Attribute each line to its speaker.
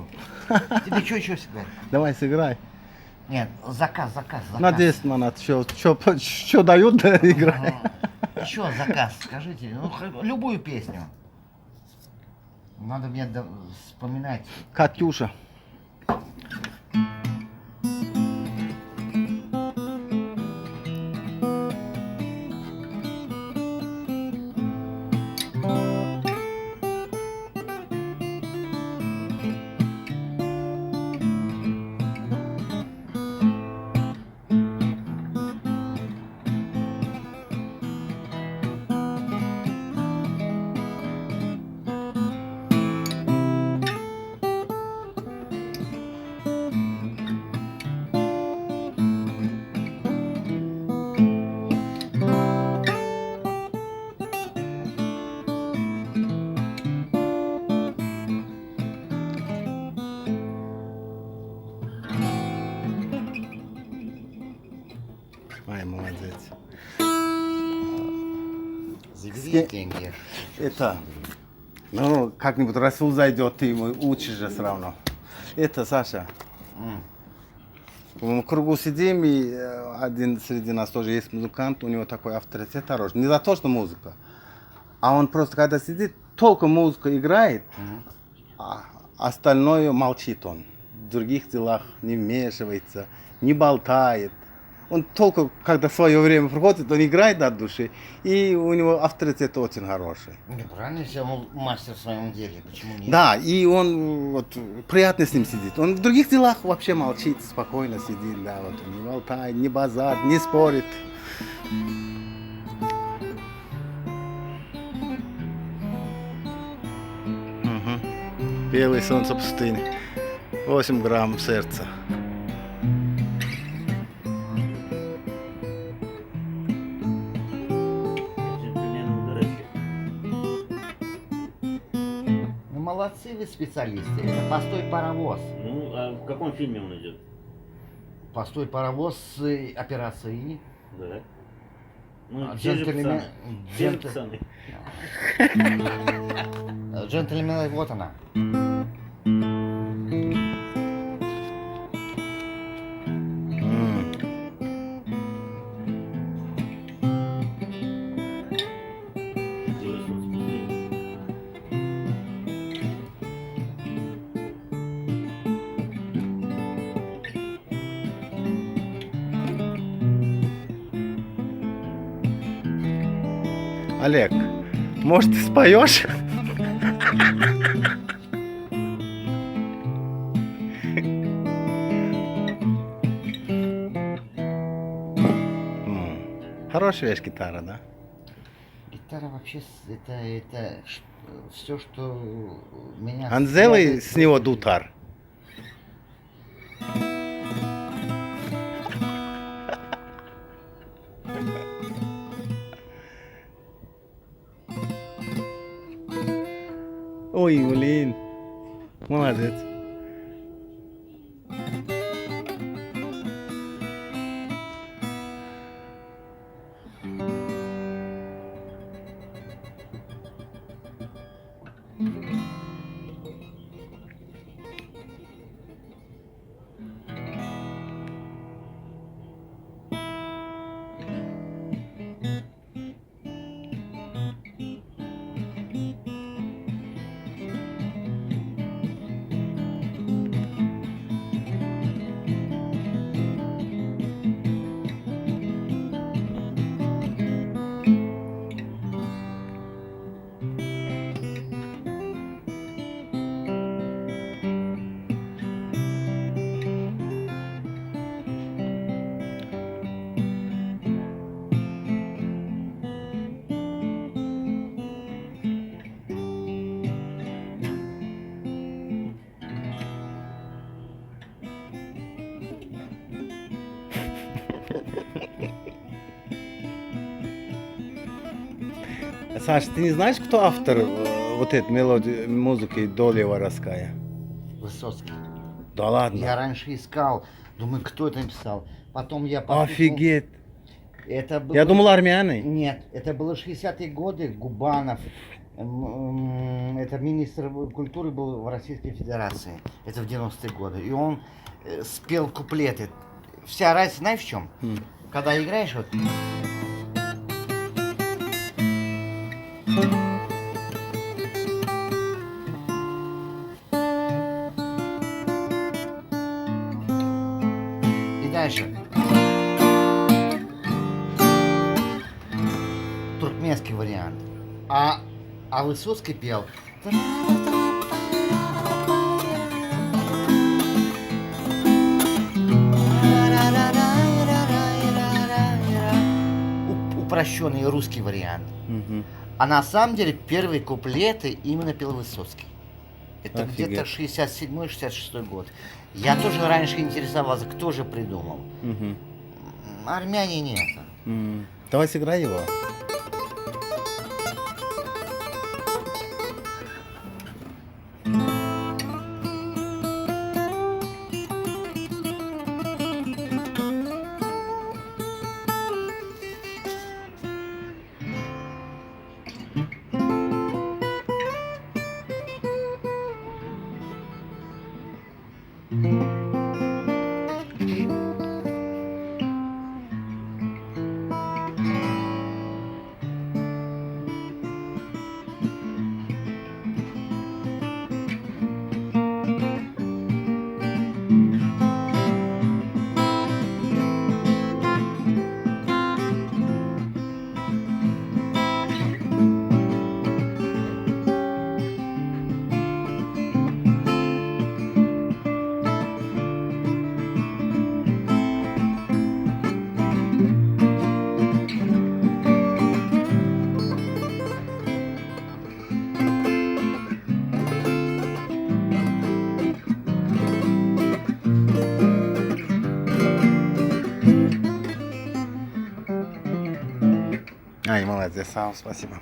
Speaker 1: музыку. Тебе что еще сыграть?
Speaker 2: Давай сыграй.
Speaker 1: Нет, заказ.
Speaker 2: На 10 манат. Что дают, да, играй.
Speaker 1: Еще заказ, скажите. Ну, любую песню. Надо мне вспоминать.
Speaker 2: Катюша. Ай, молодец.
Speaker 1: Забери деньги.
Speaker 2: Это, ну, как-нибудь Расул зайдет, ты ему учишь же все равно. Это, Саша, в кругу сидим, и один среди нас тоже есть музыкант, у него такой авторитет хороший. Не за то, что музыка, а он просто, когда сидит, только музыка играет, а остальное молчит он. В других делах не вмешивается, не болтает. Он только, когда свое время проходит, он играет от души, и у него авторитет очень хороший.
Speaker 1: Ну, правильно, если он мастер в своем деле, почему нет?
Speaker 2: Да, и он вот приятно с ним сидит. Он в других делах вообще молчит, спокойно сидит, да, вот он не болтает, не базар, не спорит. Белое солнце пустыни. 8 грамм сердца.
Speaker 1: Ну, молодцы вы специалисты. Это «Постой, паровоз».
Speaker 3: Ну, а в каком фильме он идет?
Speaker 1: «Постой, паровоз» с операцией.
Speaker 3: Да. Ну,
Speaker 1: А,
Speaker 3: те же
Speaker 1: джентльмен-
Speaker 3: пацаны. Те же
Speaker 1: джентль-
Speaker 3: пацаны.
Speaker 1: Джентльмены, вот она.
Speaker 3: Белое солнце пустыни.
Speaker 2: Олег, может, ты споешь? Хорошая вещь гитара, да?
Speaker 1: Гитара вообще это все, что меня...
Speaker 2: Анзелы
Speaker 1: связывает
Speaker 2: с него
Speaker 1: жизнью.
Speaker 2: дутар. Ой, блин. Молодец. Саш, ты не знаешь, кто автор вот этой мелодии, музыки «Доля воровская»?
Speaker 1: Высоцкий.
Speaker 2: Да ладно.
Speaker 1: Я раньше искал, думаю, кто это написал. Потом я послушал.
Speaker 2: Офигеть.
Speaker 1: Это было...
Speaker 2: Я думал, армяне.
Speaker 1: Нет, это было 60-е годы, Губанов, Это министр культуры был в Российской Федерации. Это в 90-е годы. И он спел куплеты. Вся разница, знаешь, в чем? Когда играешь, вот. И дальше. Туркменский вариант. А Высоцкий пел. Упрощенный русский вариант.
Speaker 2: Мгм.
Speaker 1: А на самом деле первые куплеты именно пел Высоцкий. Это
Speaker 2: Офигеть.
Speaker 1: где-то 67-66 год. Я тоже раньше интересовался, кто же придумал.
Speaker 2: Мгм.
Speaker 1: Армяне нет.
Speaker 2: Давай сыграй его. Ай, молодец, Сам, спасибо.